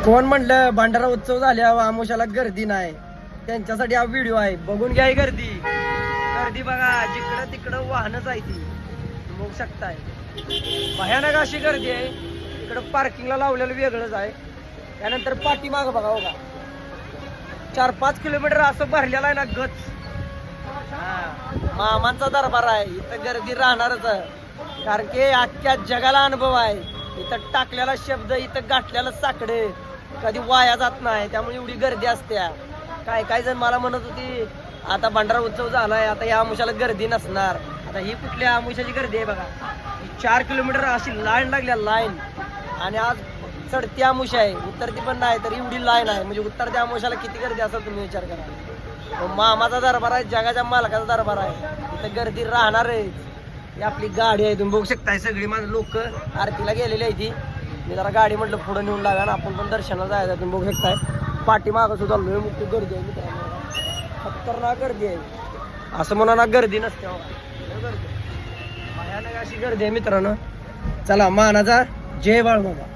कोण म्हणलं भंडारा उत्सव झाल्या आमोशाला गर्दी नाही, त्यांच्यासाठी हा व्हिडिओ आहे. बघून घ्या ही गर्दी. गर्दी बघा, जिकडं तिकडं वाहनं जायची बघू शकताय. भयानक अशी गर्दी आहे. इकडं पार्किंगला लावलेलं वेगळंच आहे. त्यानंतर पाठीमाग बघा बघा 4-5 किलोमीटर असं भरलेलं आहे ना गच. मामांचा दरबार आहे, इथं गर्दी राहणारच आहे. कारण की अख्ख्या जगाला अनुभव आहे. इथं टाकलेला शब्द, इथं गाठलेलं साकडे कधी वाया जात नाही, त्यामुळे एवढी गर्दी असते. काय जण मला म्हणत होती आता भंडारा उत्सव झालाय, आता या आमुषाला गर्दी नसणार. आता ही कुठल्या आमुषाची गर्दी आहे बघा. 4 किलोमीटर अशी लाईन लागल्या लाईन. आणि आज चढती आमुष आहे, उतरती पण नाही, तर एवढी लाईन आहे. म्हणजे उतरत्या आमुषाला किती गर्दी असेल तुम्ही विचार करा. मामाचा दरबार आहे, जगाच्या मालकाचा दरबार आहे, इथं गर्दी राहणार आहे. ही आपली गाडी आहे, तुम्ही बघू शकताय. सगळी माझं लोक आरतीला गेलेली आहे. ती मी जरा गाडी म्हटलं पुढे नेऊन लागा ना, आपण पण दर्शनाला जायचं. तुम्ही बघू शकताय पाठीमागं सुद्धा लोय मोठी गर्दी आहे मित्रांनो. खतरनाक गर्दी आहे. असं म्हणा ना गर्दी नसते, गर्दी भयानक अशी गर्दी आहे मित्रांनो. चला मानाचा जय बाळूमामा.